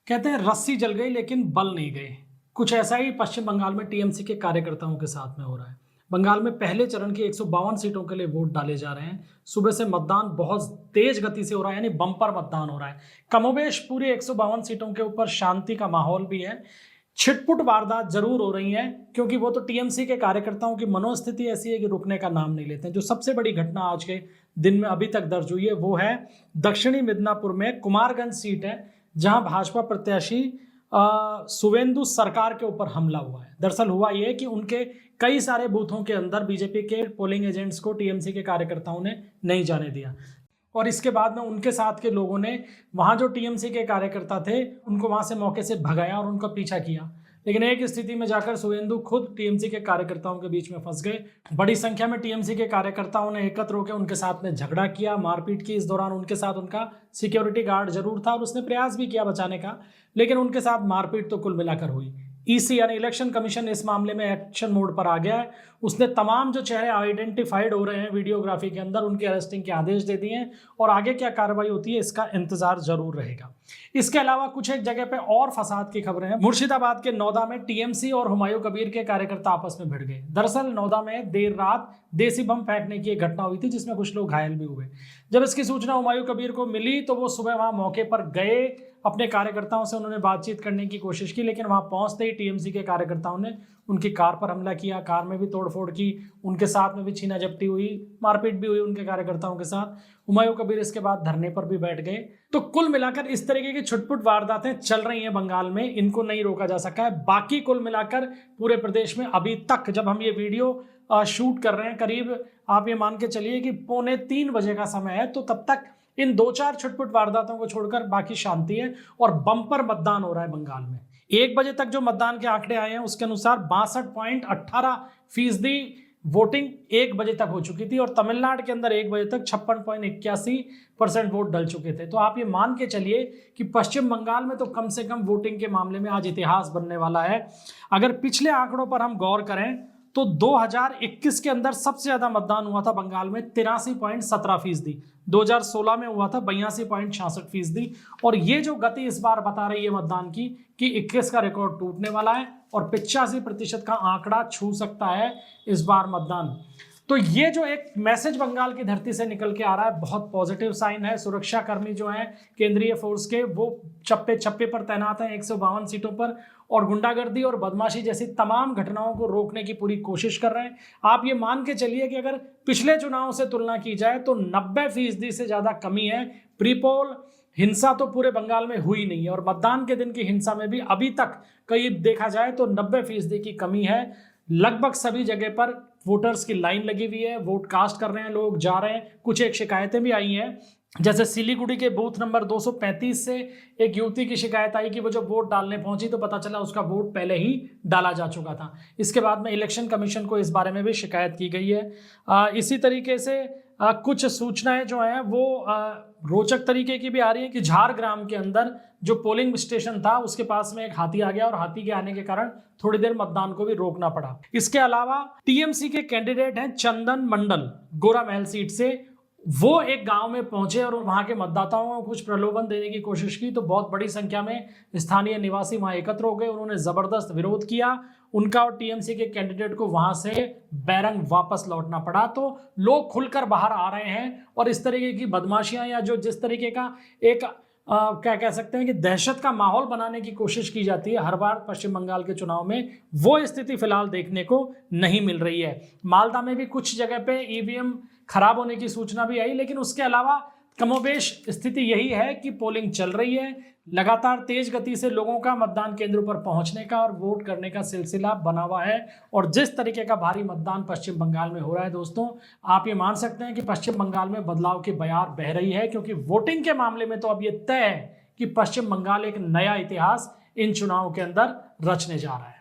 कहते हैं रस्सी जल गई लेकिन बल नहीं गए। कुछ ऐसा ही पश्चिम बंगाल में टीएमसी के कार्यकर्ताओं के साथ में हो रहा है। बंगाल में पहले चरण की 152 सीटों के लिए वोट डाले जा रहे हैं। सुबह से मतदान बहुत तेज गति से हो रहा है, यानी बम्पर मतदान हो रहा है। कमोबेश पूरी 152 सीटों के ऊपर शांति का माहौल भी है। छिटपुट वारदात जरूर हो रही हैं, क्योंकि वो तो टीएमसी के कार्यकर्ताओं की मनोस्थिति ऐसी है कि रुकने का नाम नहीं लेते हैं। जो सबसे बड़ी घटना आज के दिन में अभी तक दर्ज हुई है वो है दक्षिणी मिदनापुर में कुमारगंज सीट है, जहां भाजपा प्रत्याशी सुवेंदु सरकार के ऊपर हमला हुआ है। दरअसल हुआ यह कि उनके कई सारे बूथों के अंदर बीजेपी के पोलिंग एजेंट्स को टीएमसी के कार्यकर्ताओं ने नहीं जाने दिया, और इसके बाद में उनके साथ के लोगों ने वहां जो टीएमसी के कार्यकर्ता थे उनको वहां से मौके से भगाया और उनका पीछा किया। लेकिन एक स्थिति में जाकर सुवेंदु खुद टीएमसी के कार्यकर्ताओं के बीच में फंस गए। बड़ी संख्या में टीएमसी के कार्यकर्ताओं ने एकत्र होकर उनके साथ में झगड़ा किया, मारपीट की। इस दौरान उनके साथ उनका सिक्योरिटी गार्ड जरूर था और उसने प्रयास भी किया बचाने का, लेकिन उनके साथ मारपीट तो कुल मिलाकर हुई। ईसी यानी इलेक्शन कमीशन इस मामले में एक्शन मोड पर आ गया है। उसने तमाम जो चेहरे आइडेंटिफाइड हो रहे हैं वीडियोग्राफी के अंदर, उनके अरेस्टिंग के आदेश दे दिए हैं, और आगे क्या कार्रवाई होती है इसका इंतजार जरूर रहेगा। इसके अलावा कुछ एक जगह पे और फसाद की खबरें हैं। मुर्शिदाबाद के नौदा में टीएमसी और हुमायूं कबीर के कार्यकर्ता आपस में भिड़ गए। दरअसल नौदा में देर रात देसी बम फेंकने की एक घटना हुई थी, जिसमें कुछ लोग घायल भी हुए। जब इसकी सूचना हुमायूं कबीर को मिली तो वो सुबह वहां मौके पर गए। अपने कार्यकर्ताओं से उन्होंने बातचीत करने की कोशिश की, लेकिन वहां पहुंचते ही टीएमसी के कार्यकर्ताओं ने उनकी कार पर हमला किया। कार में भी तोड़फोड़ की, उनके साथ में भी छीना झपटी हुई, मारपीट भी हुई उनके कार्यकर्ताओं के साथ। हुमायूं कबीर इसके बाद धरने पर भी बैठ गए। तो कुल मिलाकर इस तरीके की छुटपुट वारदातें चल रही हैं बंगाल में, इनको नहीं रोका जा सका है। बाकी कुल मिलाकर पूरे प्रदेश में अभी तक जब हम ये वीडियो शूट कर रहे हैं, करीब आप ये मान के चलिए कि 2:45 बजे का समय है, तो तब तक इन 2-4 छुटपुट वारदातों को छोड़कर बाकी शांति है और बम्पर मतदान हो रहा है बंगाल में। 1 बजे तक जो मतदान के आंकड़े आए हैं उसके अनुसार 62.18% वोटिंग 1 बजे तक हो चुकी थी, और तमिलनाडु के अंदर 1 बजे तक 56.81% वोट डल चुके थे। तो आप ये मान के चलिए कि पश्चिम बंगाल में तो कम से कम वोटिंग के मामले में आज इतिहास बनने वाला है। अगर पिछले आंकड़ों पर हम गौर करें तो 2021 के अंदर सबसे ज्यादा मतदान हुआ था बंगाल में 83.17%। 2016 में हुआ था 82.66%। और ये जो गति इस बार बता रही है मतदान की कि 21 का रिकॉर्ड टूटने वाला है और 85% का आंकड़ा छू सकता है इस बार मतदान। तो ये जो एक मैसेज बंगाल की धरती से निकल के आ रहा है, बहुत पॉजिटिव साइन है। सुरक्षा कर्मी जो हैं केंद्रीय फोर्स के, वो चप्पे चप्पे पर तैनात हैं 152 सीटों पर, और गुंडागर्दी और बदमाशी जैसी तमाम घटनाओं को रोकने की पूरी कोशिश कर रहे हैं। आप ये मान के चलिए कि अगर पिछले चुनाव से तुलना की जाए तो 90% से ज्यादा कमी है। प्रीपोल हिंसा तो पूरे बंगाल में हुई नहीं है, और मतदान के दिन की हिंसा में भी अभी तक करीब देखा जाए तो 90% की कमी है। लगभग सभी जगह पर वोटर्स की लाइन लगी हुई है, वोट कास्ट कर रहे हैं, लोग जा रहे हैं। कुछ एक शिकायतें भी आई हैं, जैसे सिलीगुड़ी के बूथ नंबर 235 से एक युवती की शिकायत आई कि वो जब वोट डालने पहुंची तो पता चला उसका वोट पहले ही डाला जा चुका था। इसके बाद में इलेक्शन कमीशन को इस बारे में भी शिकायत की गई है। इसी तरीके से कुछ सूचनाएं जो हैं वो रोचक तरीके की भी आ रही है कि झारग्राम के अंदर जो पोलिंग स्टेशन था उसके पास में एक हाथी आ गया, और हाथी के आने के कारण थोड़ी देर मतदान को भी रोकना पड़ा। इसके अलावा टीएमसी के कैंडिडेट हैं चंदन मंडल गोरा महल सीट से, वो एक गांव में पहुंचे और वहां के मतदाताओं को कुछ प्रलोभन देने की कोशिश की। तो बहुत बड़ी संख्या में स्थानीय निवासी वहां एकत्र हो गए, उन्होंने जबरदस्त विरोध किया। उनका और टीएमसी के कैंडिडेट को वहां से बैरंग वापस लौटना पड़ा। तो लोग खुलकर बाहर आ रहे हैं, और इस तरीके की बदमाशियां या जो जिस तरीके का एक क्या कह सकते हैं कि दहशत का माहौल बनाने की कोशिश की जाती है हर बार पश्चिम बंगाल के चुनाव में, वो स्थिति फिलहाल देखने को नहीं मिल रही है। मालदा में भी कुछ जगह पे ईवीएम खराब होने की सूचना भी आई, लेकिन उसके अलावा कमोबेश स्थिति यही है कि पोलिंग चल रही है। लगातार तेज गति से लोगों का मतदान केंद्रों पर पहुंचने का और वोट करने का सिलसिला बना हुआ है। और जिस तरीके का भारी मतदान पश्चिम बंगाल में हो रहा है दोस्तों, आप ये मान सकते हैं कि पश्चिम बंगाल में बदलाव की बयार बह रही है, क्योंकि वोटिंग के मामले में तो अब ये तय है कि पश्चिम बंगाल एक नया इतिहास इन चुनावों के अंदर रचने जा रहा है।